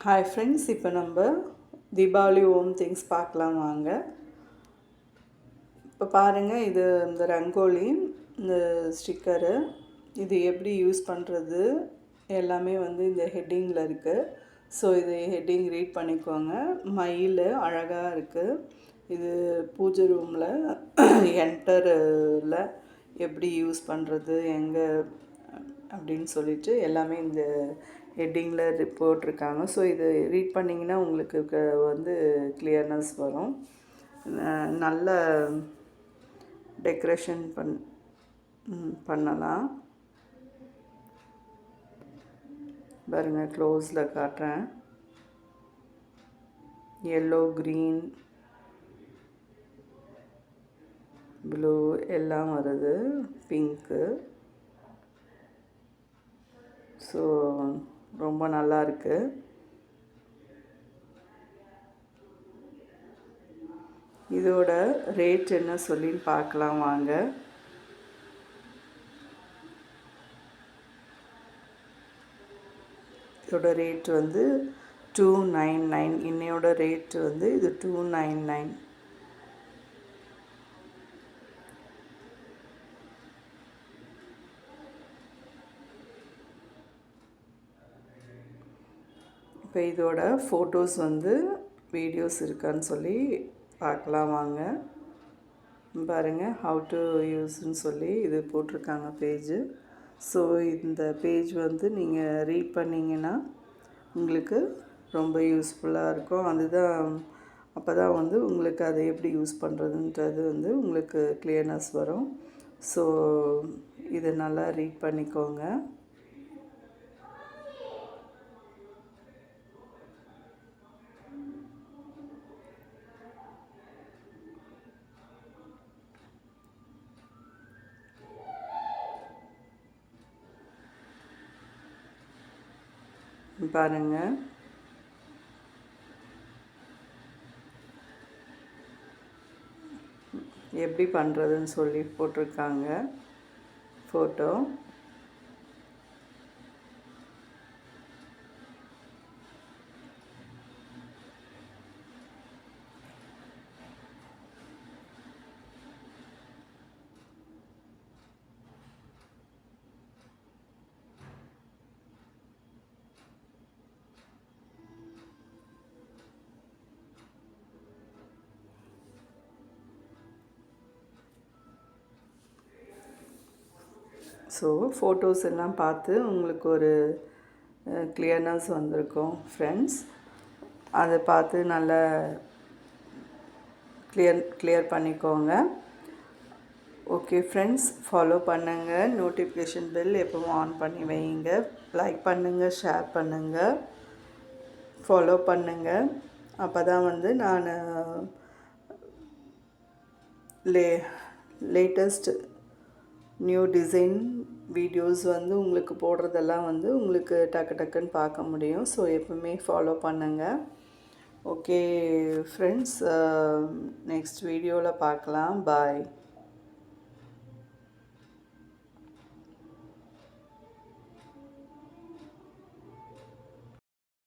Hi friends, இப்போ நம்ம Deepavali home things பார்க்கலாம் வாங்க. இப்போ பாருங்கள், இது இந்த ரங்கோலி, இந்த ஸ்டிக்கரு, இது எப்படி யூஸ் பண்ணுறது எல்லாமே வந்து இந்த ஹெட்டிங்கில் இருக்குது. ஸோ இது ஹெட்டிங் ரீட் பண்ணிக்கோங்க. மயில் அழகாக இருக்குது. இது பூஜை ரூமில் என்டரில் எப்படி யூஸ் பண்ணுறது எங்கே அப்படின்னு சொல்லிட்டு எல்லாமே இந்த ஹெட்டிங்கில் போட்டிருக்காங்க. ஸோ இது ரீட் பண்ணிங்கன்னா உங்களுக்கு வந்து கிளியர்னஸ் வரும். நல்ல டெக்கரேஷன் பண்ணலாம். பாருங்கள், க்ளோஸில் காட்டுறேன். எல்லோ, க்ரீன், ப்ளூ எல்லாம் வருது, பிங்க்கு. ஸோ ரொம்ப நல்லா இருக்குது. இதோட ரேட் என்ன சொல்லின்னு பார்க்கலாம் வாங்க. இதோட ரேட் வந்து 299. இன்னையோட ரேட் வந்து இது 299. இப்போ இதோட ஃபோட்டோஸ் வந்து வீடியோஸ் இருக்கான்னு சொல்லி பார்க்கலாம் வாங்க. பாருங்கள், ஹவு டு யூஸ்ன்னு சொல்லி இது போட்டிருக்காங்க பேஜு. ஸோ இந்த பேஜ் வந்து நீங்கள் ரீட் பண்ணிங்கன்னா உங்களுக்கு ரொம்ப யூஸ்ஃபுல்லாக இருக்கும். அதுதான், அப்போ தான் வந்து உங்களுக்கு அதை எப்படி யூஸ் பண்ணுறதுன்றது வந்து உங்களுக்கு கிளியர்னஸ் வரும். ஸோ இதை நல்லா ரீட் பண்ணிக்கோங்க. பாருங்கள், எப்படி பண்ணுறதுன்னு சொல்லி போட்டிருக்காங்க ஃபோட்டோ. ஸோ ஃபோட்டோஸ் எல்லாம் பார்த்து உங்களுக்கு ஒரு கிளியர்னஸ் வந்திருக்கும் ஃப்ரெண்ட்ஸ். அதை பார்த்து நல்லா கிளியர் பண்ணிக்கோங்க. ஓகே ஃப்ரெண்ட்ஸ், ஃபாலோ பண்ணுங்கள். நோட்டிஃபிகேஷன் பெல் எப்பவும் ஆன் பண்ணி வைங்க. லைக் பண்ணுங்கள், ஷேர் பண்ணுங்கள், ஃபாலோ பண்ணுங்கள். அப்போ தான் வந்து நான் லேட்டஸ்ட் நியூ டிசைன் வீடியோஸ் வந்து உங்களுக்கு போடுறதெல்லாம் வந்து உங்களுக்கு டக்குன்னு பார்க்க முடியும். ஸோ எப்பவுமே ஃபாலோ பண்ணுங்கள். ஓகே ஃப்ரெண்ட்ஸ், நெக்ஸ்ட் வீடியோவில் பார்க்கலாம். பாய்.